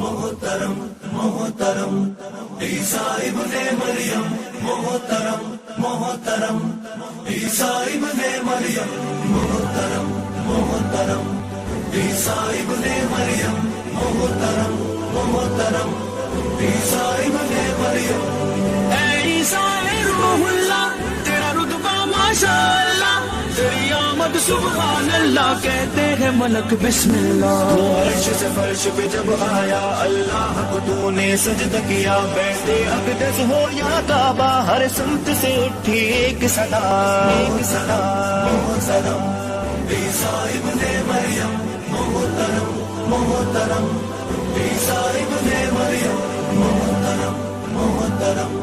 محترم محترم عیسیٰ ابن مریم محترم محترم عیسیٰ ابن مریم محترم محترم عیسیٰ ابن مریم محترم محترم عیسیٰ ابن مریم اے عیسیٰ روح اللہ تیرا رتبہ ماشاءاللہ تیری آمد سبحان اللہ کہتے ہیں ملک بسم اللہ تو عرش سے فرش پہ جب آیا اللہ کو تو نے سجدہ کیا بیٹے اقدس ہو یا کعبہ ہر سمت سے اٹھی ایک صدا محترم عیسیٰ ابن مریم محترم محترم عیسیٰ ابن مریم محترم محترم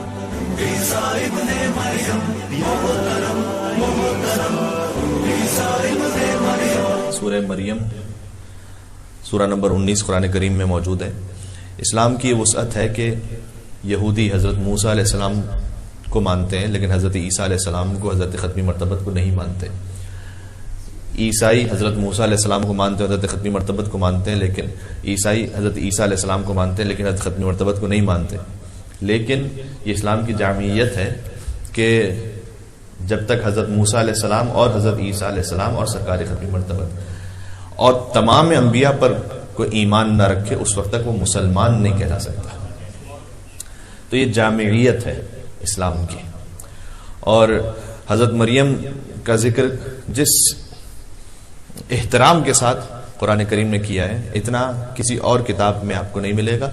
عیسیٰ ابن مریم محترم محترم عیسیٰ ابن مریم۔ سورہ مریم سورہ نمبر 19 قرآن کریم میں موجود ہے۔ اسلام کی یہ وسعت ہے کہ یہودی حضرت موسیٰ علیہ السلام کو مانتے ہیں لیکن حضرت عیسیٰ علیہ السلام کو، حضرت ختمی مرتبت کو نہیں مانتے۔ عیسائی حضرت موسیٰ علیہ السلام کو مانتے ہیں، حضرت ختمی مرتبت کو مانتے ہیں، لیکن عیسائی حضرت عیسیٰ علیہ السلام کو مانتے ہیں لیکن حضرت ختمی مرتبت کو نہیں مانتے۔ لیکن یہ اسلام کی جامعیت ہے کہ جب تک حضرت موسیٰ علیہ السلام اور حضرت عیسیٰ علیہ السلام اور سرکار ختمی مرتبت اور تمام انبیاء پر کوئی ایمان نہ رکھے اس وقت تک وہ مسلمان نہیں کہلا سکتا۔ تو یہ جامعیت ہے اسلام کی۔ اور حضرت مریم کا ذکر جس احترام کے ساتھ قرآن کریم نے کیا ہے اتنا کسی اور کتاب میں آپ کو نہیں ملے گا۔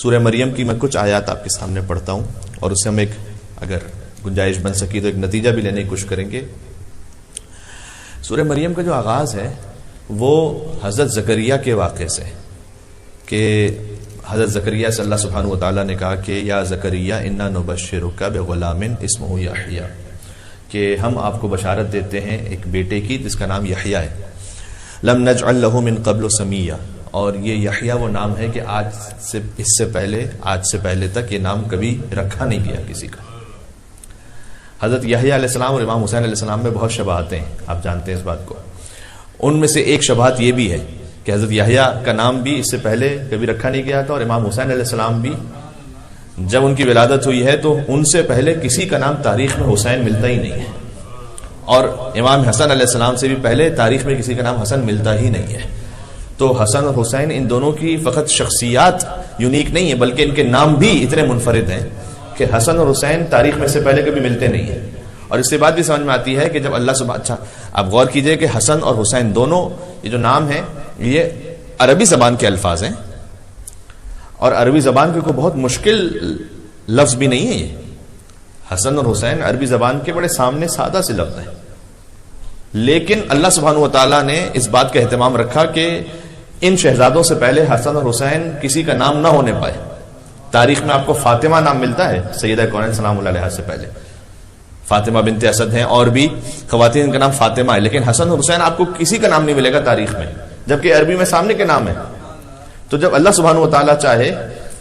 سورہ مریم کی میں کچھ آیات آپ کے سامنے پڑھتا ہوں اور اس سے ہم ایک اگر گنجائش بن سکی تو ایک نتیجہ بھی لینے کی کوشش کریں گے۔ سورہ مریم کا جو آغاز ہے وہ حضرت زکریا کے واقعے سے کہ حضرت زکریا سے اللہ سبحانہ و تعالیٰ نے کہا کہ یا زکریا انا نبشرک بغلام اسمہ یحییٰ، کہ ہم آپ کو بشارت دیتے ہیں ایک بیٹے کی جس کا نام یحییٰ ہے۔ لم نجعل له من قبل سمیہ، اور یہ یحییٰ وہ نام ہے کہ آج سے پہلے تک یہ نام کبھی رکھا نہیں گیا کسی کا۔ حضرت یحییٰ علیہ السلام اور امام حسین علیہ السلام میں بہت شباہتیں ہیں، آپ جانتے ہیں اس بات کو۔ ان میں سے ایک شباہت یہ بھی ہے کہ حضرت یحییٰ کا نام بھی اس سے پہلے کبھی رکھا نہیں گیا تھا، اور امام حسین علیہ السلام بھی جب ان کی ولادت ہوئی ہے تو ان سے پہلے کسی کا نام تاریخ میں حسین ملتا ہی نہیں ہے، اور امام حسن علیہ السلام سے بھی پہلے تاریخ میں کسی کا نام حسن ملتا ہی نہیں ہے۔ تو حسن اور حسین ان دونوں کی فقط شخصیات یونیک نہیں ہے بلکہ ان کے نام بھی اتنے منفرد ہیں کہ حسن اور حسین تاریخ میں سے پہلے کبھی ملتے نہیں ہیں۔ اور اس سے بات بھی سمجھ میں آتی ہے کہ جب اللہ اچھا آپ غور کیجئے کہ حسن اور حسین دونوں یہ جو نام ہیں یہ عربی زبان کے الفاظ ہیں، اور عربی زبان کے کوئی بہت مشکل لفظ بھی نہیں ہے۔ یہ حسن اور حسین عربی زبان کے بڑے سامنے سادہ سے لفظ ہیں، لیکن اللہ سبحانہ و تعالیٰ نے اس بات کا اہتمام رکھا کہ ان شہزادوں سے پہلے حسن اور حسین کسی کا نام نہ ہونے پائے۔ تاریخ میں آپ کو فاطمہ نام ملتا ہے سیدہ کونین سلام اللہ علیہا سے پہلے، فاطمہ بنت اسد ہیں اور بھی خواتین کا نام فاطمہ ہے، لیکن حسن اور حسین آپ کو کسی کا نام نہیں ملے گا تاریخ میں، جبکہ عربی میں سامنے کے نام ہے۔ تو جب اللہ سبحانہ و تعالیٰ چاہے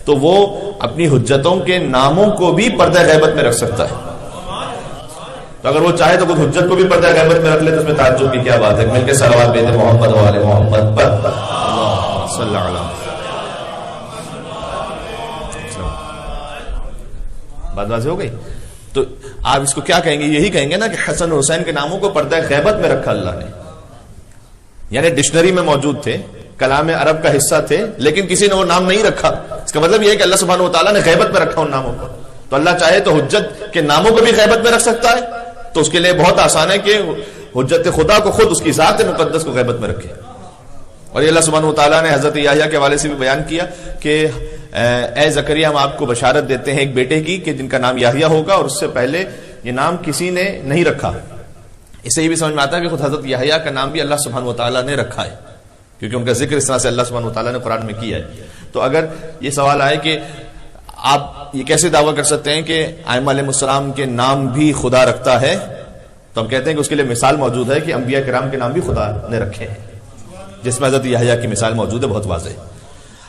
تو وہ اپنی حجتوں کے ناموں کو بھی پردہ غیبت میں رکھ سکتا ہے۔ تو اگر وہ چاہے تو خود حجت کو بھی پردہ غیبت میں رکھ لے تو اس میں تعجب کی کیا بات ہے۔ مل کے صلوات بھیجیں محمد و آل محمد پر صلی اللہ علیہ وسلم۔ بات واضح ہو گئی؟ تو آپ اس کو کیا کہیں گے؟ یہی کہیں گے نا کہ حسن اور حسین کے ناموں کو پردہ غیبت میں رکھا اللہ نے، یعنی ڈکشنری میں موجود تھے، کلام عرب کا حصہ تھے، لیکن کسی نے وہ نام نہیں رکھا۔ اس کا مطلب یہ ہے کہ اللہ سبحانہ و تعالیٰ نے غیبت میں رکھا ان ناموں کو۔ تو اللہ چاہے تو حجت کے ناموں کو بھی غیبت میں رکھ سکتا ہے، تو اس کے لیے بہت آسان ہے کہ حجت خدا کو خود اس کی ذات مقدس کو غیبت میں رکھے۔ اور یہ اللہ سبحانہ و تعالیٰ نے حضرت یحییٰ کے حوالے سے بھی بیان کیا کہ اے زکریا ہم آپ کو بشارت دیتے ہیں ایک بیٹے کی کہ جن کا نام یحییٰ ہوگا، اور اس سے پہلے یہ نام کسی نے نہیں رکھا۔ اس سے یہ بھی سمجھ میں آتا ہے کہ خود حضرت یحییٰ کا نام بھی اللہ سبحانہ و تعالیٰ نے رکھا ہے، کیونکہ ان کا ذکر اس طرح سے اللہ سبحانہ و تعالیٰ نے قرآن میں کیا ہے۔ تو اگر یہ سوال آئے کہ آپ یہ کیسے دعویٰ کر سکتے ہیں کہ ائمہ علیہ السلام کے نام بھی خدا رکھتا ہے، تو ہم کہتے ہیں کہ اس کے لیے مثال موجود ہے کہ انبیاء کرام کے نام بھی خدا نے رکھے ہیں، جس میں حضرت یحییٰ کی مثال موجود ہے، بہت واضح۔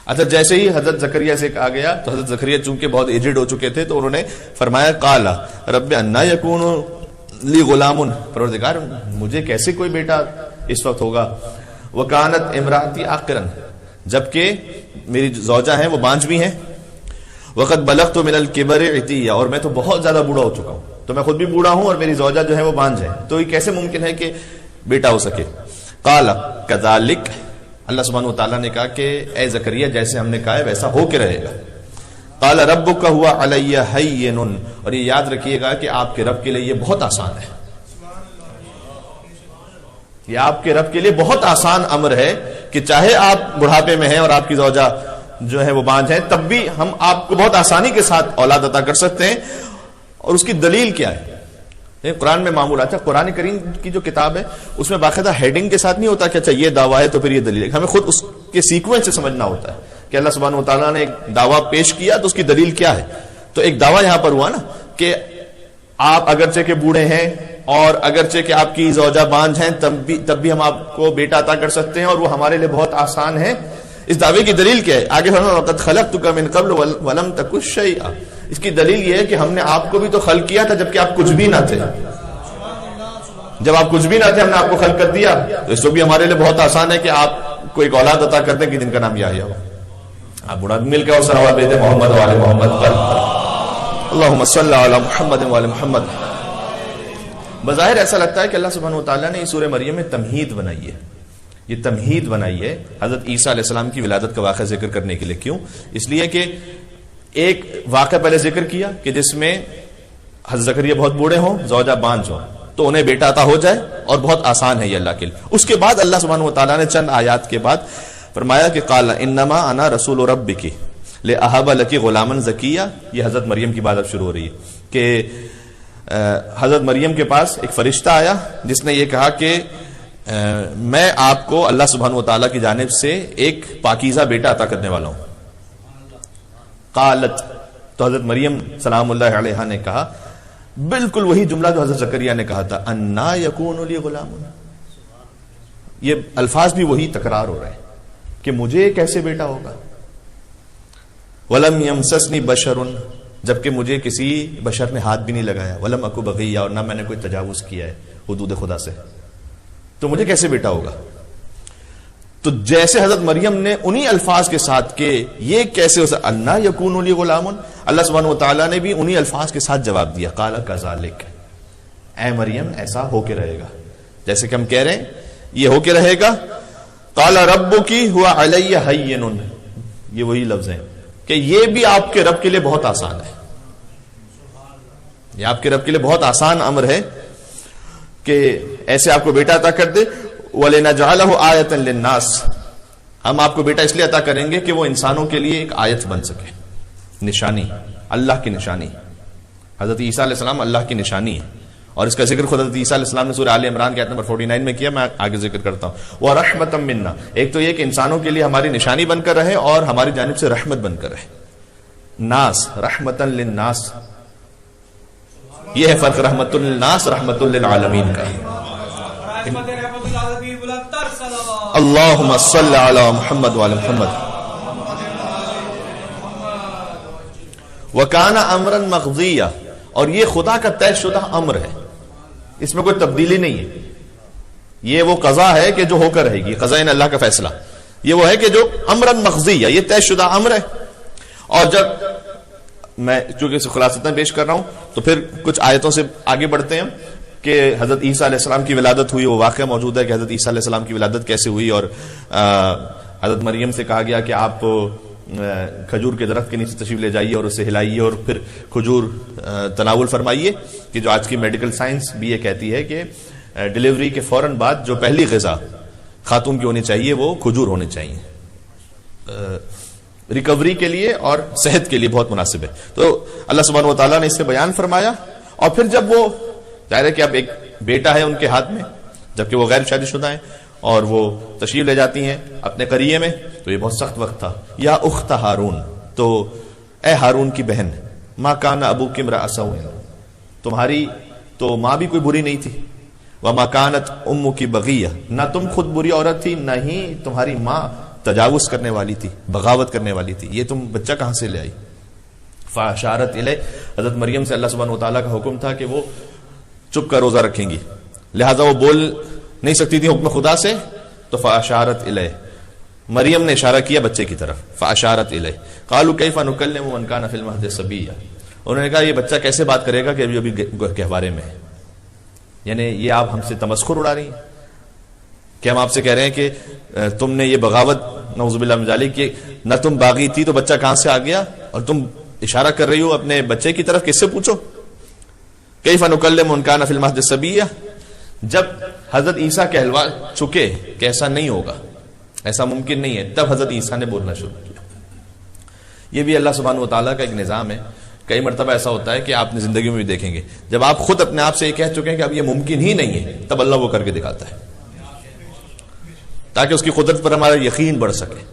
اچھا، جیسے ہی حضرت زکریا سے کہا گیا تو حضرت زکریا چونکہ بہت ایجڈ ہو چکے تھے تو انہوں نے فرمایا قال رب انا یکون لی غلام، پروردگار مجھے کیسے کوئی بیٹا اس وقت ہوگا، وکانت امراتی عاقرا، جبکہ میری زوجہ ہیں وہ بانجھ بھی ہیں. وقت بلغت من الکبر عتیہ، اور میں تو بہت زیادہ بوڑھا ہو چکا ہوں، تو میں خود بھی بوڑھا ہوں اور میری زوجہ جو ہے وہ بانجھ ہے، تو یہ کیسے ممکن ہے کہ بیٹا ہو سکے؟ قال کذالک، اللہ سبحانہ و تعالیٰ نے کہا کہ اے زکریا جیسے ہم نے کہا ہے ویسا ہو کے رہے گا. قال ربک هو علی ہین، اور یہ یاد رکھیے گا کہ آپ کے رب کے لیے یہ بہت آسان ہے. یہ آپ کے رب کے لیے بہت آسان امر ہے کہ چاہے آپ بڑھاپے میں ہیں اور آپ کی زوجہ جو ہے وہ بانجھ ہے، تب بھی ہم آپ کو بہت آسانی کے ساتھ اولاد عطا کر سکتے ہیں. اور اس کی دلیل کیا ہے؟ قرآن میں معمول آتا ہے، قرآن کریم کی جو کتاب ہے اس میں باقاعدہ ہیڈنگ کے ساتھ نہیں ہوتا کہ اچھا یہ دعویٰ ہے تو پھر یہ دلیل ہے. ہمیں خود اس کے سیکوینس سے سمجھنا ہوتا ہے کہ اللہ سبحانہ و تعالیٰ نے ایک دعویٰ پیش کیا تو اس کی دلیل کیا ہے. تو ایک دعویٰ یہاں پر ہوا نا کہ آپ اگرچہ کہ بوڑھے ہیں اور اگرچہ کہ آپ کی زوجہ بانجھ ہیں تب بھی ہم آپ کو بیٹا عطا کر سکتے ہیں اور وہ ہمارے لیے بہت آسان ہے. اس دعوے کی دلیل کیا ہے؟ آگے فرمایا وقد خلقتک من قبل ولم تک شیئا، اس کی دلیل یہ ہے کہ ہم نے آپ کو بھی تو خلق کیا تھا جبکہ آپ کچھ بھی نہ تھے. جب آپ کچھ بھی نہ تھے ہم نے آپ کو خلق کر دیا، تو اس کو بھی ہمارے لیے بہت آسان ہے کہ آپ کو ایک اولاد عطا کرتے ہیں کہ جن کا نام یحییٰ ہو. آپ بڑا مل کے اور صلوات بھیجیں محمد وعلی محمد پر، اللہم صلی علی محمد وعلی محمد. بظاہر ایسا لگتا ہے کہ اللہ سبحانہ و تعالیٰ نے اس سورہ مریم میں تمہید بنائی ہے. یہ تمہید بنائی ہے حضرت عیسیٰ علیہ السلام کی ولادت کا واقعہ ذکر کرنے کے لیے. کیوں؟ اس لیے کہ ایک واقعہ پہلے ذکر کیا کہ جس میں حضرت زکریا بہت بوڑھے ہوں، زوجہ بانجھ ہوں، تو انہیں بیٹا عطا ہو جائے اور بہت آسان ہے یہ اللہ کے لیے. اس کے بعد اللہ سبحانہ و تعالیٰ نے چند آیات کے بعد فرمایا کہ قال انما انا رسول ربک لاہب لک غلاما زکیہ. یہ حضرت مریم کی بات اب شروع ہو رہی ہے کہ حضرت مریم کے پاس ایک فرشتہ آیا جس نے یہ کہا کہ میں آپ کو اللہ سبحانہ و تعالیٰ کی جانب سے ایک پاکیزہ بیٹا عطا کرنے والا ہوں. قالت، تو حضرت مریم سلام اللہ علیہا نے کہا بالکل وہی جملہ جو حضرت زکریا نے کہا تھا، انا یکون لی غلام. یہ الفاظ بھی وہی تکرار ہو رہے ہیں کہ مجھے کیسے بیٹا ہوگا. ولم یمسسنی بشر، جبکہ مجھے کسی بشر نے ہاتھ بھی نہیں لگایا. ولم اکو بغیہ، اور نہ میں نے کوئی تجاوز کیا ہے حدود خدا سے، تو مجھے کیسے بیٹا ہوگا. تو جیسے حضرت مریم نے انہی الفاظ کے ساتھ کہ یہ کیسے ہو سکتا، انا یکون لی غلام، اللہ سبحانہ و تعالیٰ نے بھی انہی الفاظ کے ساتھ جواب دیا، قال کذالک، اے مریم ایسا ہو کے رہے گا جیسے کہ ہم کہہ رہے ہیں یہ ہو کے رہے گا. قال ربک هو علی ہین، یہ وہی لفظ ہیں کہ یہ بھی آپ کے رب کے لیے بہت آسان ہے. یہ آپ کے رب کے لیے بہت آسان امر ہے کہ ایسے آپ کو بیٹا عطا کر دے. وَلِنَجْعَلَهُ آیَةً لِلنَّاسِ، ہم آپ کو بیٹا اس لیے عطا کریں گے کہ وہ انسانوں کے لیے ایک آیت بن سکے، نشانی، اللہ کی نشانی. حضرت عیسیٰ علیہ السلام اللہ کی نشانی ہے، اور اس کا ذکر خود حضرت عیسیٰ علیہ السلام نے سورہ آل عمران کے آیت نمبر 49 میں کیا، میں آگے ذکر کرتا ہوں. وَرَحْمَةً مِنَّا، ایک تو یہ کہ انسانوں کے لیے ہماری نشانی بن کر رہے اور ہماری جانب سے رحمت بن کر رہے. ناس، رحمتاً للناس، یہ ہے فرق رحمت للناس رحمت للعالمین کا. اللہم صلی علی محمد وعلی محمد. وکان امرا مقضیا، اور یہ خدا کا طے شدہ امر ہے، اس میں کوئی تبدیلی نہیں ہے. یہ وہ قضا ہے کہ جو ہو کر رہے گی، قضا یعنی اللہ کا فیصلہ. یہ وہ ہے کہ جو امرا مقضیا، یہ طے شدہ امر ہے. اور جب میں چونکہ اسے خلاصتاً پیش کر رہا ہوں تو پھر کچھ آیتوں سے آگے بڑھتے ہیں کہ حضرت عیسیٰ علیہ السلام کی ولادت ہوئی. وہ واقعہ موجود ہے کہ حضرت عیسیٰ علیہ السلام کی ولادت کیسے ہوئی، اور حضرت مریم سے کہا گیا کہ آپ کھجور کے درخت کے نیچے تشریف لے جائیے اور اسے ہلائیے اور پھر کھجور تناول فرمائیے. کہ جو آج کی میڈیکل سائنس بھی یہ کہتی ہے کہ ڈلیوری کے فوراً بعد جو پہلی غذا خاتون کی ہونی چاہیے وہ کھجور ہونے چاہیے، ریکوری کے لیے اور صحت کے لیے بہت مناسب ہے. تو اللہ سبحانہ و تعالیٰ نے اس سے بیان فرمایا. اور پھر جب وہ ظاہر ہے کہ اب ایک بیٹا ہے ان کے ہاتھ میں، جبکہ وہ غیر شادی شدہ ہیں، اور وہ تشریف لے جاتی ہیں اپنے قریے میں، تو یہ بہت سخت وقت تھا. یا اخت ہارون، تو اے ہارون کی بہن، ما کان ابوک امرأ سوء، تمہاری تو ماں بھی کوئی بری نہیں تھی. وما کانت امک بغیہ، نہ تم خود بری عورت تھی، نہ ہی تمہاری ماں تجاوز کرنے والی تھی، بغاوت کرنے والی تھی. یہ تم بچہ کہاں سے لے آئی؟ فاشارت الیہ، حضرت مریم سے اللہ سبحانہ و تعالیٰ کا حکم تھا کہ وہ چپ کر روزہ رکھیں گی، لہذا وہ بول نہیں سکتی تھی حکم خدا سے. تو فاشارت الیہ، مریم نے اشارہ کیا بچے کی طرف، فاشارت الیہ قالوا کیف نکلم من کان فی المہد صبیا، انہوں نے کہا یہ بچہ کیسے بات کرے گا کہ ابھی گہوارے میں ہے؟ یعنی یہ آپ ہم سے تمسخر اڑا رہی ہیں کہ ہم آپ سے کہہ رہے ہیں کہ تم نے یہ بغاوت نعوذ باللہ من ذالک کہ نہ تم باغی تھی تو بچہ کہاں سے آ گیا، اور تم اشارہ کر رہی ہو اپنے بچے کی طرف، کس سے پوچھو؟ کیف نکلم من کان فی المہد صبیا، جب حضرت عیسیٰ کہلوا چکے کہ ایسا نہیں ہوگا، ایسا ممکن نہیں ہے، تب حضرت عیسیٰ نے بولنا شروع کیا۔ یہ بھی اللہ سبحانہ و تعالیٰ کا ایک نظام ہے۔ کئی مرتبہ ایسا ہوتا ہے کہ آپ نے زندگی میں بھی دیکھیں گے، جب آپ خود اپنے آپ سے یہ کہہ چکے ہیں کہ اب یہ ممکن ہی نہیں ہے، تب اللہ وہ کر کے دکھاتا ہے تاکہ اس کی قدرت پر ہمارا یقین بڑھ سکے۔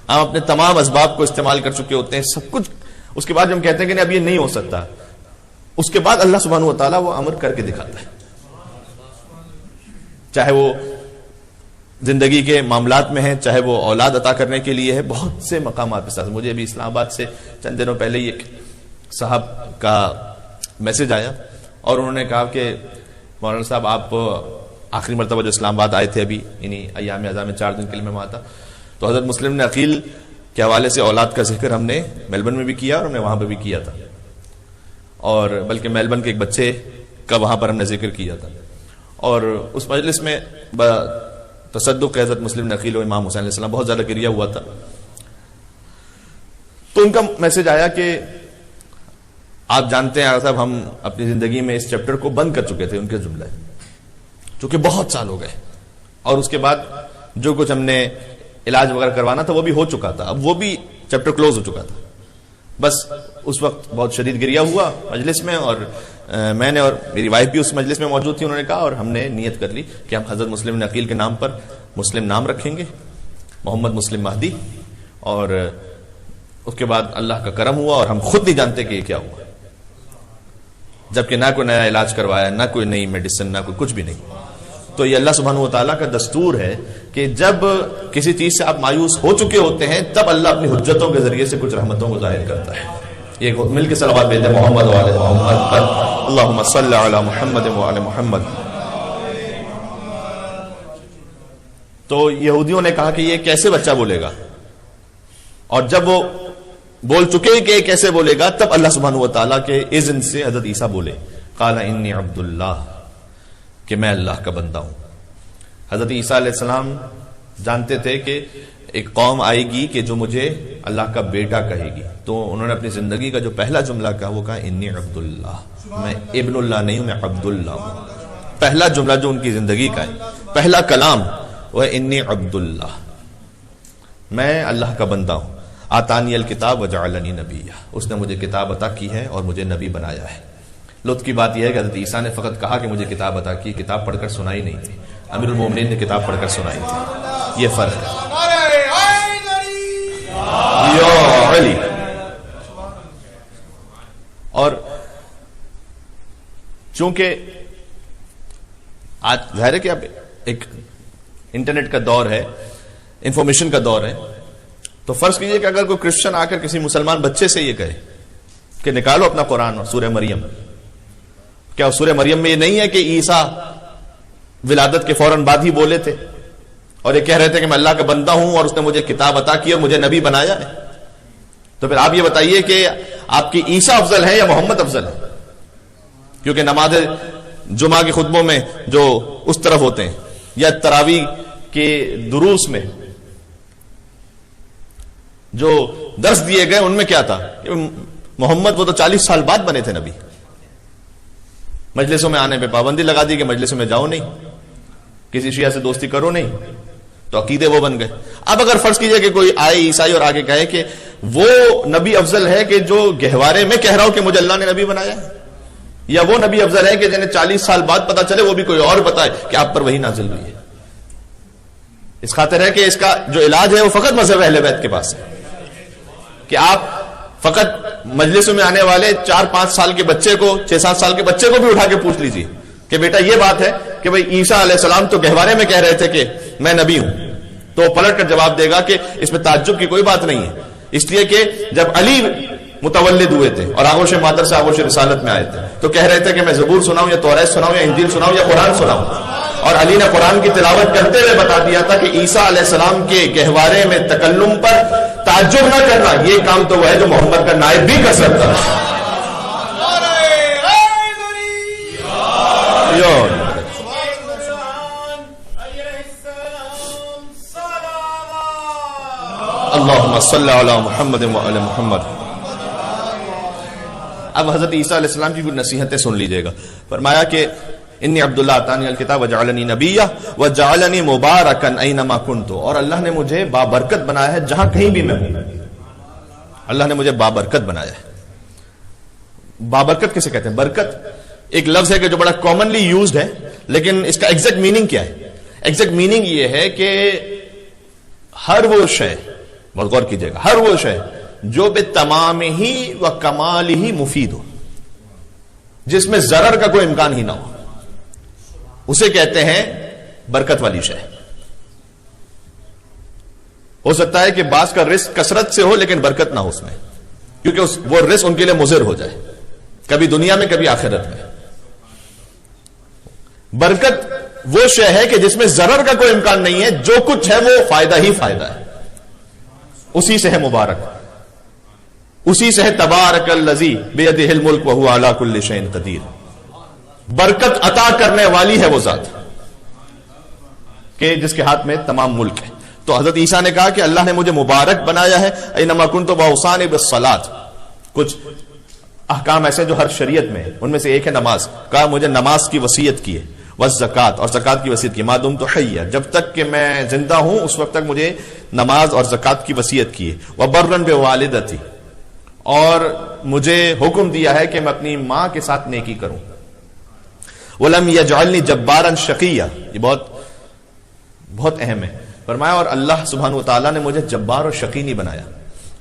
ہم اپنے تمام اسباب کو استعمال کر چکے ہوتے ہیں، سب کچھ، اس کے بعد ہم کہتے ہیں کہ نہیں اب یہ نہیں ہو سکتا، اس کے بعد اللہ سبحانہ و تعالیٰ وہ امر کر کے دکھاتا ہے، چاہے وہ زندگی کے معاملات میں ہیں، چاہے وہ اولاد عطا کرنے کے لیے ہے، بہت سے مقامات کے ساتھ۔ مجھے ابھی اسلام آباد سے چند دنوں پہلے ہی ایک صاحب کا میسج آیا اور انہوں نے کہا کہ مولانا صاحب آپ آخری مرتبہ جو اسلام آباد آئے تھے ابھی انہی ایام اعظام میں 4 دن کے لیے میں وہاں تھا، تو حضرت مسلم نے عقیل کے حوالے سے اولاد کا ذکر ہم نے میلبرن میں بھی کیا اور ہم نے وہاں پہ بھی کیا تھا، اور بلکہ میلبرن کے ایک بچے کا وہاں پر ہم نے ذکر کیا تھا، اور اس مجلس میں تصدق حضرت مسلم نے عقیل و امام حسین علیہ السلام بہت زیادہ گریا ہوا تھا، تو ان کا میسج آیا کہ آپ جانتے ہیں صاحب ہم اپنی زندگی میں اس چیپٹر کو بند کر چکے تھے، ان کے جملے چونکہ بہت سال ہو گئے، اور اس کے بعد جو کچھ ہم نے علاج وغیرہ کروانا تھا وہ بھی ہو چکا تھا، اب وہ بھی چیپٹر کلوز ہو چکا تھا، بس اس وقت بہت شدید گریا ہوا مجلس میں، اور میں نے اور میری وائف بھی اس مجلس میں موجود تھی، انہوں نے کہا اور ہم نے نیت کر لی کہ ہم حضرت مسلم نے عقیل کے نام پر مسلم نام رکھیں گے، محمد مسلم مہدی، اور اس کے بعد اللہ کا کرم ہوا اور ہم خود نہیں جانتے کہ یہ کیا ہوا، جبکہ نہ کوئی نیا علاج کروایا، نہ کوئی نئی میڈیسن، نہ کوئی کچھ بھی نہیں۔ تو یہ اللہ سبحانہ و تعالیٰ کا دستور ہے کہ جب کسی چیز سے آپ مایوس ہو چکے ہوتے ہیں تب اللہ اپنی حجتوں کے ذریعے سے کچھ رحمتوں کو ظاہر کرتا ہے۔ یہ مل کے صلوات بھیجتے ہیں محمد و آل محمد پر، اللہم صلی علی محمد و آل محمد۔ تو یہودیوں نے کہا کہ یہ کیسے بچہ بولے گا، اور جب وہ بول چکے کہ کیسے بولے گا تب اللہ سبحانہ و تعالیٰ کے اذن سے حضرت عیسیٰ بولے، قال انی عبد اللہ، کہ میں اللہ کا بندہ ہوں۔ حضرت عیسیٰ علیہ السلام جانتے تھے کہ ایک قوم آئے گی کہ جو مجھے اللہ کا بیٹا کہے گی، تو انہوں نے اپنی زندگی کا جو پہلا جملہ کہا وہ کہا انی عبد اللہ، میں ابن اللہ نہیں ہوں، میں عبد اللہ ہوں۔ پہلا جملہ جو ان کی زندگی کا ہے، پہلا کلام وہ انی عبد اللہ، میں اللہ کا بندہ ہوں۔ آتانی الکتاب وجعلنی نبیہ، اس نے مجھے کتاب عطا کی ہے اور مجھے نبی بنایا ہے۔ لطف کی بات یہ ہے کہ حضرت عیسیٰ نے فقط کہا کہ مجھے کتاب عطا کی، کتاب پڑھ کر سنائی نہیں تھی، امیر المومنین نے کتاب پڑھ کر سنائی تھی، یہ فرق ہے۔ یا علی، اور چونکہ آج ظاہر ہے کہ اب ایک انٹرنیٹ کا دور ہے، انفارمیشن کا دور ہے، تو فرض کیجئے کہ اگر کوئی کرسچن آ کر کسی مسلمان بچے سے یہ کہے کہ نکالو اپنا قرآن اور سورہ مریم، کیا سورہ مریم میں یہ نہیں ہے کہ عیسیٰ ولادت کے فوراً بعد ہی بولے تھے اور یہ کہہ رہے تھے کہ میں اللہ کا بندہ ہوں اور اس نے مجھے کتاب عطا کی اور مجھے نبی بنایا ہے؟ تو پھر آپ یہ بتائیے کہ آپ کی عیسیٰ افضل ہے یا محمد افضل ہے؟ کیونکہ نماز جمعہ کے خطبوں میں جو اس طرف ہوتے ہیں یا تراویح کے دروس میں جو درس دیے گئے ان میں کیا تھا؟ محمد وہ تو 40 سال بعد بنے تھے نبی۔ مجلسوں میں آنے پہ پابندی لگا دی کہ مجلسوں میں جاؤ نہیں، کسی شیعہ سے دوستی کرو نہیں، تو عقیدے وہ بن گئے۔ اب اگر فرض کیجئے کہ کوئی آئے عیسائی اور آگے کہے کہ وہ نبی افضل ہے کہ جو گہوارے میں کہہ رہا ہو کہ مجھے اللہ نے نبی بنایا ہے، یا وہ نبی افضل ہے کہ جنہیں 40 سال بعد پتا چلے وہ بھی کوئی اور بتائے کہ آپ پر وہی نازل ہوئی ہے۔ اس خاطر ہے کہ اس کا جو علاج ہے وہ فقط مذہب اہل بیت کے پاس ہے، کہ آپ فقط مجلسوں میں آنے والے 4-5 سال کے بچے کو، 6-7 سال کے بچے کو بھی اٹھا کے پوچھ لیجیے کہ بیٹا یہ بات ہے کہ بھئی عیسیٰ علیہ السلام تو گہوارے میں کہہ رہے تھے کہ میں نبی ہوں، تو پلٹ کر جواب دے گا کہ اس میں تعجب کی کوئی بات نہیں ہے، اس لیے کہ جب علی متولد ہوئے تھے اور آغوش مادر سے آغوش رسالت میں آئے تھے تو کہہ رہے تھے کہ میں زبور سناؤں یا توریت سناؤں یا انجیل سناؤں یا قرآن سناؤں، اور علی نے قرآن کی تلاوت کرتے ہوئے بتا دیا تھا کہ عیسیٰ علیہ السلام کے گہوارے میں تکلم پر تعجب نہ کرنا، یہ کام تو وہ ہے جو محمد کا نائب بھی کر سکتا ہے. اللہم صلی علی محمد وعلی محمد. اب حضرت عیسیٰ علیہ السلام کی کچھ نصیحتیں سن لیجئے گا. فرمایا کہ انی عبداللہ آتانی الکتاب وجعلنی نبیہ وجعلنی مبارکا اینما کنت، اور اللہ نے مجھے بابرکت بنایا ہے جہاں کہیں بھی میں ہوں. اللہ نے مجھے بابرکت بنایا ہے. بابرکت کسے کہتے ہیں؟ برکت ایک لفظ ہے کہ جو بڑا کامنلی یوزڈ ہے، لیکن اس کا ایگزیکٹ میننگ کیا ہے؟ ایگزیکٹ میننگ یہ ہے کہ ہر وہ شے، بہت غور کیجئے گا، ہر وہ شے جو بتمام ہی و کمال ہی مفید ہو، جس میں ضرر کا کوئی امکان ہی نہ ہو، اسے کہتے ہیں برکت والی شے. ہو سکتا ہے کہ بعض کا رزق کثرت سے ہو لیکن برکت نہ ہو اس میں، کیونکہ وہ رزق ان کے لیے مضر ہو جائے، کبھی دنیا میں کبھی آخرت میں. برکت وہ شے ہے کہ جس میں ضرر کا کوئی امکان نہیں ہے، جو کچھ ہے وہ فائدہ ہی فائدہ ہے. اسی سے ہے مبارک، اسی سے ہے تبارک الذی بیدہ الملک وہو علی کل شیء قدیر. برکت عطا کرنے والی ہے وہ ذات کہ جس کے ہاتھ میں تمام ملک ہے. تو حضرت عیسیٰ نے کہا کہ اللہ نے مجھے مبارک بنایا ہے. اینما کنت واوصانی بالصلاۃ. کچھ احکام ایسے جو ہر شریعت میں ہے، ان میں سے ایک ہے نماز. کہا مجھے نماز کی وصیت کی ہے، والزکات، اور زکات کی وصیت کی. ما دمت حیا، جب تک کہ میں زندہ ہوں اس وقت تک مجھے نماز اور زکات کی وصیت کی ہے. وبرا بوالدتی، اور مجھے حکم دیا ہے کہ میں اپنی ماں کے ساتھ نیکی کروں. ولم یجعلنی جبارا شقیا، یہ بہت اہم ہے. فرمایا اور اللہ سبحانہ وتعالیٰ نے مجھے جبار اور شقی نہیں بنایا.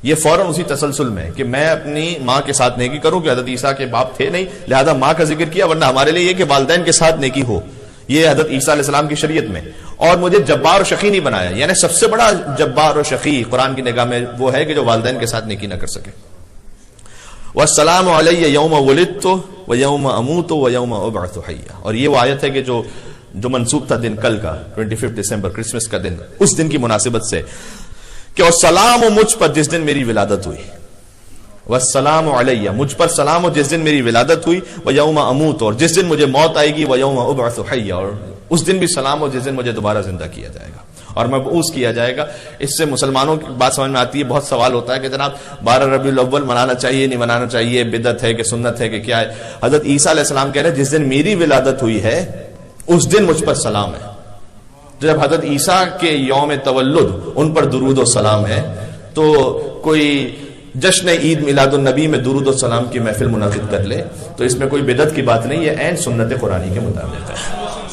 یہ فوراً اسی تسلسل میں کہ میں اپنی ماں کے ساتھ نیکی کروں، کہ حضرت عیسیٰ کے باپ تھے نہیں لہذا ماں کا ذکر کیا، ورنہ ہمارے لیے یہ کہ والدین کے ساتھ نیکی ہو، یہ حضرت عیسیٰ علیہ السلام کی شریعت میں. اور مجھے جبار و شقی نہیں بنایا، یعنی سب سے بڑا جبار و شقی قرآن کی نگاہ میں وہ ہے کہ جو والدین کے ساتھ نیکی نہ کر سکے. والسلام علی یوم ولدت و یوم اموت و یوم ابعث حیا. اور یہ وہ آیت ہے کہ جو منسوب تھا دن کل کا 25 دسمبر کرسمس کا دن، اس دن کی مناسبت سے کہ والسلام مجھ پر جس دن میری ولادت ہوئی، والسلام علی مجھ پر سلام ہو جس دن میری ولادت ہوئی، و یوم اموت اور جس دن مجھے موت آئے گی، و یوم ابعث حیا اور اس دن بھی سلام ہو جس دن مجھے دوبارہ زندہ کیا جائے گا اور مبعوث کیا جائے گا. اس سے مسلمانوں کی بات سمجھ میں آتی ہے. بہت سوال ہوتا ہے کہ جناب 12 ربیع الاول منانا چاہیے نہیں منانا چاہیے، بدعت ہے کہ سنت ہے کہ کیا ہے؟ حضرت عیسیٰ علیہ السلام کہہ رہے ہیں جس دن میری ولادت ہوئی ہے اس دن مجھ پر سلام ہے. جب حضرت عیسیٰ کے یوم تولد ان پر درود و سلام ہے تو کوئی جشن عید میلاد النبی میں درود و سلام کی محفل منعقد کر لے تو اس میں کوئی بدعت کی بات نہیں، یہ عین سنت قرآنی کے مطابق ہے.